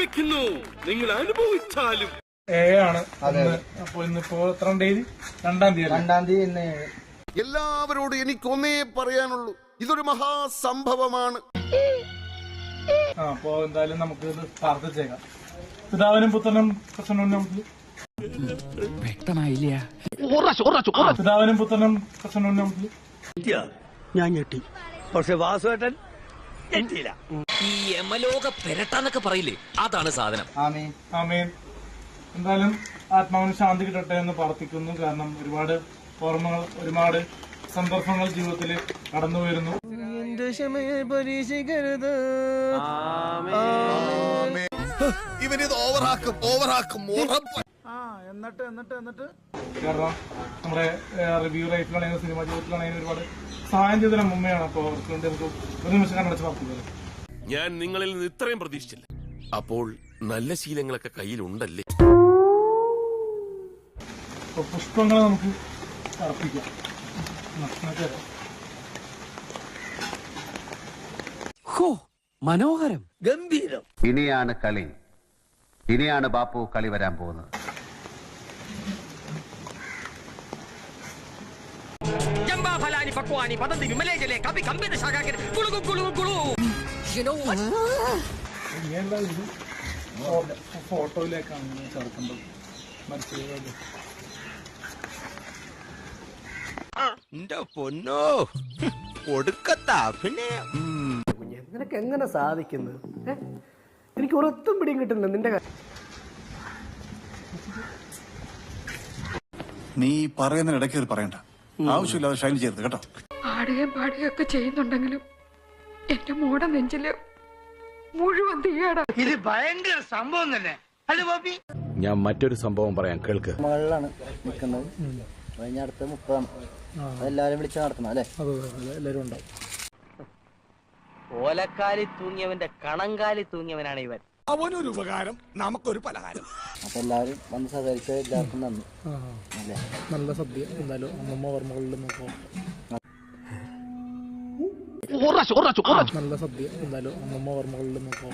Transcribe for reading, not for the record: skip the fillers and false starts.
ആരംഭിക്കുന്നു. നിങ്ങൾ അനുഭവിച്ചാലും ആണ്. അപ്പൊ ഇന്നിപ്പോ എത്രാം തീയതി? 2-ാം തീയതി. 2-ാം തീയതി. എല്ലാവരോടും എനിക്കൊന്നേ പറയാനുള്ളൂ, ഇതൊരു മഹാസംഭവമാണ്. അപ്പൊ എന്തായാലും നമുക്ക് ഇത് പ്രാർത്ഥിച്ചേക്കാം. പിതാവിനും പുത്രനും പ്രശ്നമുണ്ട്. വ്യക്തമായില്ല. പിതാവിനും പുത്രനും പ്രശ്നമുണ്ട്. ഞാൻ ഞെട്ടി, പക്ഷെ വാസുവേട്ടൻ ഞെട്ടിയില്ല. ഈ യമലോക പെരട്ടാന്നൊക്കെ പറയില്ലേ, അതാണ് സാധനം. ആമേൻ. എന്തായാലും ആത്മാവിന് ശാന്തി കിട്ടട്ടെ എന്ന് പ്രാർത്ഥിക്കുന്നു. കാരണം ഒരുപാട് ഓർമ്മകൾ, ഒരുപാട് സന്ദർഭങ്ങൾ ജീവിതത്തിൽ കടന്നു വരുന്നു. എന്റെ ക്ഷമയെ പരീക്ഷിക്കരുത്. ഇവനിത് ഓവറാക്കും. എന്നിട്ട് കാരണം നമ്മുടെ റിവ്യൂ ലൈഫിലാണെങ്കിലും സിനിമ ജീവിതത്തിലാണെങ്കിലും ഒരുപാട് സഹായം ചെയ്തൊരു അമ്മയാണ്. അപ്പോൾ അവർക്ക് വേണ്ടി നമുക്ക് ഒരു നിമിഷം കണ്ണടച്ച് പ്രാർത്ഥിക്കുന്നത്. ഞാൻ നിങ്ങളിൽ നിന്ന് ഇത്രയും പ്രതീക്ഷിച്ചില്ല. അപ്പോൾ നല്ല ശീലങ്ങളൊക്കെ കയ്യിലുണ്ടല്ലേ. അപ്പൊ പുഷ്പങ്ങളെ നമുക്ക് അർപ്പിക്കാം. മനോഹരം, ഗംഭീരം. ഇനിയാണ് കളി. ഇനിയാണ് ബാപ്പു കളി വരാൻ പോകുന്നത്. ഫോട്ടോയിലേക്കാണ് ചേർക്കേണ്ടത്. മനസ്സിലായത് പൊന്നോ കൊടുക്കത്താ. പിന്നെ നിനക്ക് എങ്ങനെ സാധിക്കുന്നത്? എനിക്ക് ഒരൊത്തും പിടിയും കിട്ടുന്നില്ല നിന്റെ കാര്യം. നീ പറയുന്നതിനിടയ്ക്ക് പറയണ്ട, ആവശ്യമില്ലാതെ ഷൈൻ ചെയ്യരുത് കേട്ടോ. ആടുകയും പാടുകയൊക്കെ ചെയ്യുന്നുണ്ടെങ്കിലും എന്റെ മോടെ നെഞ്ചില് മുഴുവൻ തീയാടാ. ഇത് ഭയങ്കര സംഭവം തന്നെ അല്ലേ ബോബി? ഞാൻ മറ്റൊരു സംഭവം പറയാം, കേൾക്ക്. മകളിലാണ് നിൽക്കുന്നത്. കഴിഞ്ഞ അടുത്ത 30 അതെല്ലാരും വിളിച്ച് നടത്തണം അല്ലേ? എല്ലാരും ഉണ്ടാവും. ഓലക്കാലി തൂങ്ങിയവന്റെ കണങ്കാലി തൂങ്ങിയവനാണ് ഇവൻ. അവനൊരു ഉപകാരം നമുക്കൊരു പലഹാരം. അപ്പൊ എല്ലാരും വന്ന് സഹകരിച്ച എല്ലാവർക്കും നന്ദി. നല്ല സദ്യ. എന്തായാലും അമ്മമ്മ ഓർമ്മകളിൽ നോക്കാം. നല്ല സദ്യ. എന്തായാലും അമ്മമ്മ ഓർമ്മകളിൽ നോക്കാം.